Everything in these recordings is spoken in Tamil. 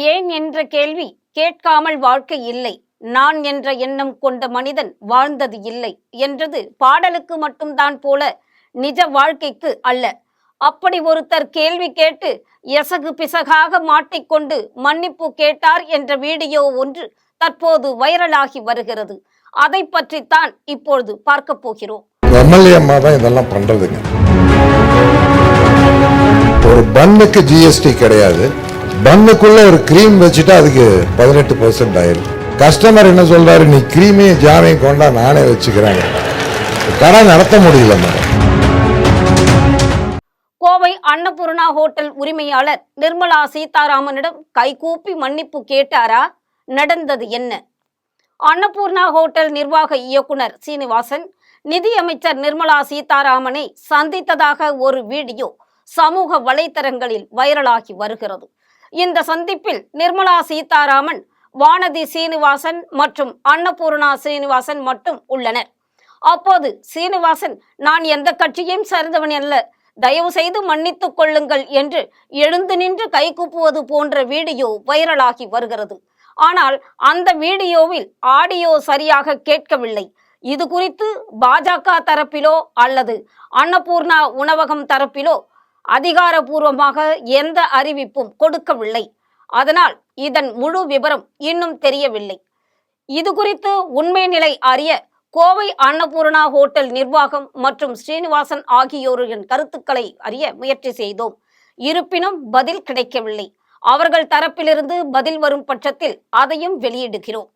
ஏன் என்ற கேள்வி கேட்காமல் வாழ்க்கை இல்லை. நான் என்ற எண்ணம் கொண்ட மனிதன் வாழ்ந்தது இல்லை என்றது பாடலுக்கு மட்டும்தான் போல, நிஜ வாழ்க்கைக்கு அல்ல. அப்படி ஒருத்தர் கேள்வி கேட்டு எசகு பிசகாக மாட்டிக்கொண்டு மன்னிப்பு கேட்டார் என்ற வீடியோ ஒன்று தற்போது வைரலாகி வருகிறது. அதை பற்றித்தான் இப்பொழுது பார்க்க போகிறோம். எம்எல்ஏ அம்மா தான் இதெல்லாம் பண்றதுங்க. ஒரு பன்னுக்கு ஜிஎஸ்டி கிடையாது. பன்னுக்குள்ள ஒரு கிரீம் வச்சுட்டா அதுக்கு 18% ஆயிருக்கு. கஸ்டமர் என்ன சொல்றாரு, நீ கிரீமையும் ஜாமையும் கொண்டா நானே வச்சுக்கிறேன். கடை நடத்த முடியல மேடம். கோவை அன்னபூர்ணா ஹோட்டல் உரிமையாளர் நிர்மலா சீதாராமனிடம் கைகூப்பி மன்னிப்பு கேட்டாரா? நடந்தது என்ன? அன்னபூர்ணா ஹோட்டல் நிர்வாக இயக்குனர் சீனிவாசன் நிதியமைச்சர் நிர்மலா சீதாராமனை சந்தித்ததாக ஒரு வீடியோ சமூக வலைத்தளங்களில் வைரலாகி வருகிறது. இந்த சந்திப்பில் நிர்மலா சீதாராமன், வானதி சீனிவாசன் மற்றும் அன்னபூர்ணா சீனிவாசன் மட்டும் உள்ளனர். அப்போது சீனிவாசன், நான் எந்த கட்சியையும் சேர்ந்தவன் அல்ல, தயவு செய்து மன்னித்துக் கொள்ளுங்கள் என்று எழுந்து நின்று கைகூப்புவது போன்ற வீடியோ வைரலாகி வருகிறது. ஆனால் அந்த வீடியோவில் ஆடியோ சரியாக கேட்கவில்லை. இது குறித்து பாஜக தரப்பிலோ அல்லது அன்னபூர்ணா உணவகம் தரப்பிலோ அதிகாரபூர்வமாக எந்த அறிவிப்பும் கொடுக்கவில்லை. அதனால் இதன் முழு விவரம் இன்னும் தெரியவில்லை. இது குறித்து உண்மை நிலை அறிய கோவை அன்னபூர்ணா ஹோட்டல் நிர்வாகம் மற்றும் ஸ்ரீனிவாசன் ஆகியோரின் கருத்துக்களை அறிய முயற்சி செய்தோம். இருப்பினும் பதில் கிடைக்கவில்லை. அவர்கள் தரப்பிலிருந்து பதில் வரும் பட்சத்தில் அதையும் வெளியிடுகிறோம்.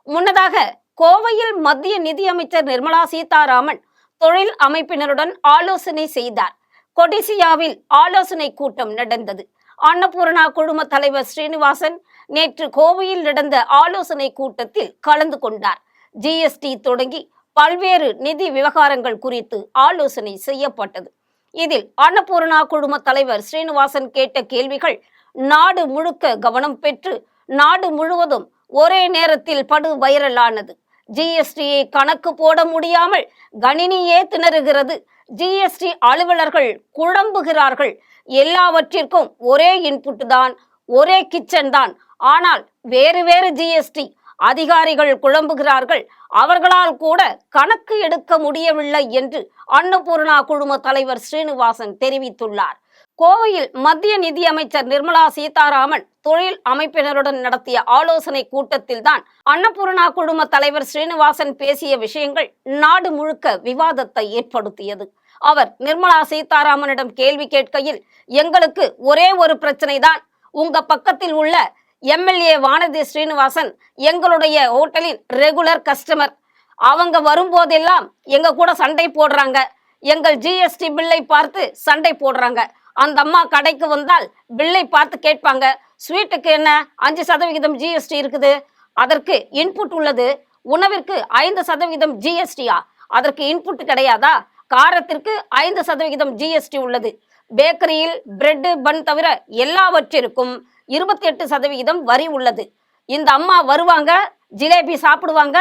முன்னதாக கோவையில் மத்திய நிதியமைச்சர் நிர்மலா சீதாராமன் தொழில் அமைப்பினருடன் ஆலோசனை செய்தார். கொடிசியாவில் ஆலோசனை கூட்டம் நடந்தது. அன்னபூர்ணா குழும தலைவர் ஸ்ரீனிவாசன் நேற்று கோவையில் நடந்த ஆலோசனை கூட்டத்தில் கலந்து கொண்டார். ஜிஎஸ்டி தொடங்கி பல்வேறு நிதி விவகாரங்கள் குறித்து ஆலோசனை செய்யப்பட்டது. இதில் அன்னபூர்ணா குழும தலைவர் ஸ்ரீனிவாசன் கேட்ட கேள்விகள் நாடு முழுக்க கவனம் பெற்று நாடு முழுவதும் ஒரே நேரத்தில் படு வைரலானது. ஜிஎஸ்டியை கணக்கு போட முடியாமல் கணினியே திணறுகிறது. ஜிஎஸ்டி அலுவலர்கள் குழம்புகிறார்கள். எல்லாவற்றிற்கும் ஒரே இன்புட் தான், ஒரே கிச்சன் தான். ஆனால் வேறு வேறு ஜிஎஸ்டி அதிகாரிகள் குழம்புகிறார்கள். அவர்களால் கூட கணக்கு எடுக்க முடியவில்லை என்று அன்னபூர்ணா குழும தலைவர் ஸ்ரீனிவாசன் தெரிவித்துள்ளார். கோவையில் மத்திய நிதியமைச்சர் நிர்மலா சீதாராமன் தொழில் அமைப்பினருடன் நடத்திய ஆலோசனை கூட்டத்தில் தான் அன்னபூர்ணா குழும தலைவர் ஸ்ரீனிவாசன் பேசிய விஷயங்கள் நாடு முழுக்க விவாதத்தை ஏற்படுத்தியது. அவர் நிர்மலா சீதாராமனிடம் கேள்வி கேட்கையில், எங்களுக்கு ஒரே ஒரு பிரச்சனை தான், உங்க பக்கத்தில் உள்ள எம்எல்ஏ வானதி ஸ்ரீனிவாசன் எங்களுடைய ஹோட்டலின் ரெகுலர் கஸ்டமர். அவங்க வரும்போதெல்லாம் எங்க கூட சண்டை போடுறாங்க. எங்கள் ஜிஎஸ்டி பில்லை பார்த்து சண்டை போடுறாங்க. அந்த அம்மா கடைக்கு வந்தால் பில்லை பார்த்து கேட்பாங்க, ஸ்வீட்டுக்கு என்ன 5% ஜிஎஸ்டி இருக்குது, அதற்கு இன்புட் உள்ளது. உணவிற்கு 5% ஜிஎஸ்டியா, அதற்கு இன்புட் கிடையாதா? காரத்திற்கு 5% ஜிஎஸ்டி உள்ளது. பேக்கரியில் பிரெட் பன் தவிர எல்லாவற்றிற்கும் 28% வரி உள்ளது. இந்த அம்மா வருவாங்க, ஜிலேபி சாப்பிடுவாங்க.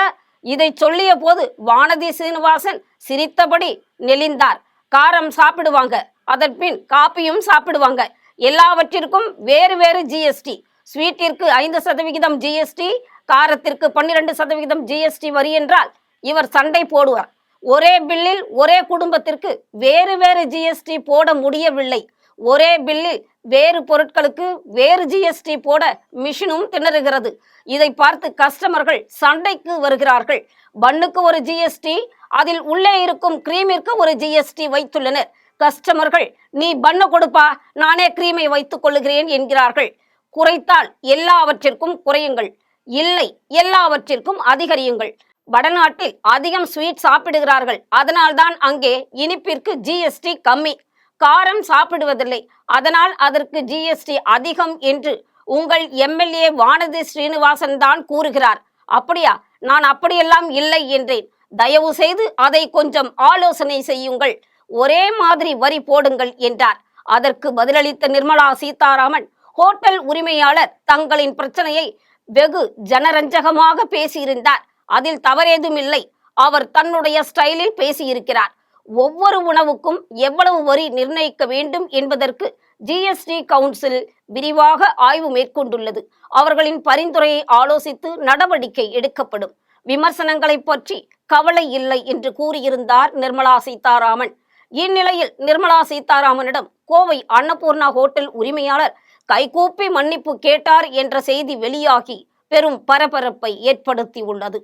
இதை சொல்லிய போது வானதி சீனிவாசன் சிரித்தபடி நெளிந்தார். காரம் சாப்பிடுவாங்க, அதன்பின் காப்பியும் சாப்பிடுவாங்க. எல்லாவற்றிற்கும் வேறு வேறு ஜிஎஸ்டி. ஸ்வீட்டிற்கு 5% ஜிஎஸ்டி, காரத்திற்கு 12% ஜிஎஸ்டி வரி என்றால் இவர் சண்டை போடுவார். ஒரே பில்லில் ஒரே குடும்பத்திற்கு வேறு வேறு ஜிஎஸ்டி போட முடியவில்லை. ஒரே பில்லில் வேறு பொருட்களுக்கு வேறு ஜிஎஸ்டி போட மிஷினும் திணறுகிறது. இதை பார்த்து கஸ்டமர்கள் சண்டைக்கு வருகிறார்கள். பன்னுக்கு ஒரு ஜிஎஸ்டி, அதில் உள்ளே இருக்கும் கிரீமிற்கு ஒரு ஜிஎஸ்டி வைத்துள்ளனர். கஸ்டமர்கள், நீ பன்னு கொடுப்பா, நானே கிரீமை வைத்துக் கொள்ளுகிறேன் என்கிறார்கள். குறைத்தால் எல்லாவற்றிற்கும் குறையுங்கள், இல்லை எல்லாவற்றிற்கும் அதிகரியுங்கள். வடநாட்டில் அதிகம் ஸ்வீட் சாப்பிடுகிறார்கள், அதனால்தான் அங்கே இனிப்பிற்கு ஜிஎஸ்டி கம்மி. காரம் சாப்பிடுவதில்லை, அதனால் அதற்கு ஜிஎஸ்டி அதிகம் என்று உங்கள் எம்எல்ஏ வானதி ஸ்ரீனிவாசன் தான் கூறுகிறார். அப்படியா? நான் அப்படியெல்லாம் இல்லை என்றேன். தயவு செய்து அதை கொஞ்சம் ஆலோசனை செய்யுங்கள், ஒரே மாதிரி வரி போடுங்கள் என்றார். அதற்கு பதிலளித்த நிர்மலா சீதாராமன், ஹோட்டல் உரிமையாளர் தங்களின் பிரச்சனையை வெகு ஜனரஞ்சகமாக பேசியிருந்தார். அதில் தவறேதும் இல்லை. அவர் தன்னுடைய ஸ்டைலில் பேசியிருக்கிறார். ஒவ்வொரு உணவுக்கும் எவ்வளவு வரி நிர்ணயிக்க வேண்டும் என்பதற்கு ஜிஎஸ்டி கவுன்சில் விரிவாக ஆய்வு மேற்கொண்டுள்ளது. அவர்களின் பரிந்துரையை ஆலோசித்து நடவடிக்கை எடுக்கப்படும். விமர்சனங்களை பற்றி கவலை இல்லை என்று கூறியிருந்தார் நிர்மலா சீதாராமன். இந்நிலையில் நிர்மலா சீதாராமனிடம் கோவை அன்னபூர்ணா ஹோட்டல் உரிமையாளர் கைகூப்பி மன்னிப்பு கேட்டார் என்ற செய்தி வெளியாகி பெரும் பரபரப்பை ஏற்படுத்தியுள்ளது.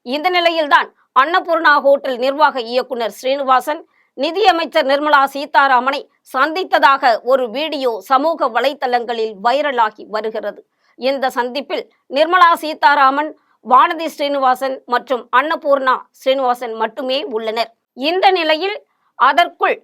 இந்த நிலையில்தான் அன்னபூர்ணா ஹோட்டல் நிர்வாக இயக்குனர் ஸ்ரீனிவாசன் நிதியமைச்சர் நிர்மலா சீதாராமனை சந்தித்ததாக ஒரு வீடியோ சமூக வலைதளங்களில் வைரலாகி வருகிறது. இந்த சந்திப்பில் நிர்மலா சீதாராமன், வானதி ஸ்ரீனிவாசன் மற்றும் அன்னபூர்ணா ஸ்ரீனிவாசன் மட்டுமே உள்ளனர். இந்த நிலையில் அதற்குள்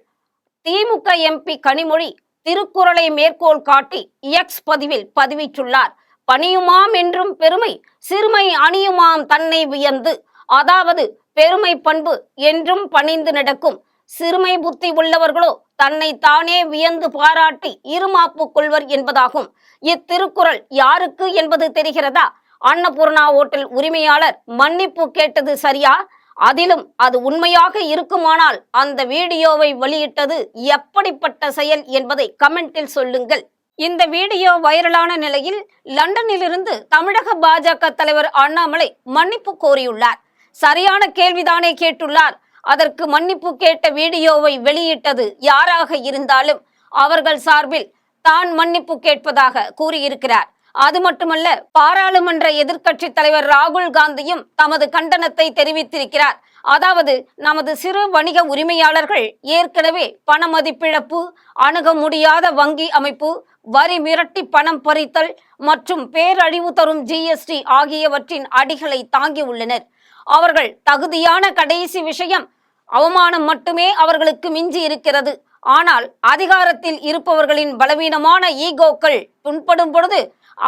திமுக எம்பி கனிமொழி திருக்குறளை மேற்கோள் காட்டி எக்ஸ் பதிவில் பதிவிட்டுள்ளார். பணியுமாம் என்றும் பெருமை, சிறுமை அணியுமாம் தன்னை வியந்து. அதாவது பெருமை பண்பு என்றும் பணிந்து நடக்கும், சிறுமை புத்தி உள்ளவர்களோ தன்னை தானே வியந்து பாராட்டி இருமாப்பு கொள்வர் என்பதாகும். இத்திருக்குறள் யாருக்கு என்பது தெரிகிறதா? அன்னபூர்ணா ஹோட்டல் உரிமையாளர் மன்னிப்பு கேட்டது சரியா? அதிலும் அது உண்மையாக இருக்குமானால் அந்த வீடியோவை வெளியிட்டது எப்படிப்பட்ட செயல் என்பதை கமெண்டில் சொல்லுங்கள். இந்த வீடியோ வைரலான நிலையில் லண்டனிலிருந்து தமிழக பாஜக தலைவர் அண்ணாமலை மன்னிப்பு கோரியுள்ளார். சரியான கேள்விதானே கேட்டுள்ளார். அதற்கு மன்னிப்பு கேட்ட வீடியோவை வெளியிட்டது யாராக இருந்தாலும் அவர்கள் சார்பில் தான் மன்னிப்பு கேட்பதாக கூறியிருக்கிறார். அது மட்டுமல்ல, பாராளுமன்ற எதிர்க்கட்சி தலைவர் ராகுல் காந்தியும் தமது கண்டனத்தை தெரிவித்திருக்கிறார். அதாவது நமது சிறு வணிக உரிமையாளர்கள் ஏற்கனவே பண மதிப்பிழப்பு, அணுக முடியாத வங்கி அமைப்பு, வரி மிரட்டி பணம் பறித்தல் மற்றும் பேரழிவு தரும் ஜிஎஸ்டி ஆகியவற்றின் அடிகளை தாங்கியுள்ளனர். அவர்கள் தகுதியான கடைசி விஷயம் அவமானம் மட்டுமே அவர்களுக்கு மிஞ்சி இருக்கிறது. ஆனால் அதிகாரத்தில் இருப்பவர்களின் பலவீனமான ஈகோக்கள் புண்படும் பொழுது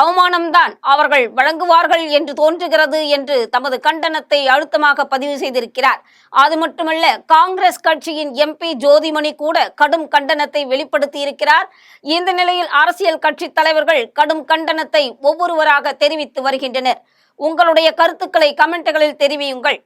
அவமானம்தான் அவர்கள் வழங்குவார்கள் என்று தோன்றுகிறது என்று தமது கண்டனத்தை அழுத்தமாக பதிவு செய்திருக்கிறார். அது மட்டுமல்ல, காங்கிரஸ் கட்சியின் எம்பி ஜோதிமணி கூட கடும் கண்டனத்தை வெளிப்படுத்தி இருக்கிறார். இந்த நிலையில் அரசியல் கட்சி தலைவர்கள் கடும் கண்டனத்தை ஒவ்வொருவராக தெரிவித்து வருகின்றனர். உங்களுடைய கருத்துக்களை கமெண்ட்களில் தெரிவியுங்கள்.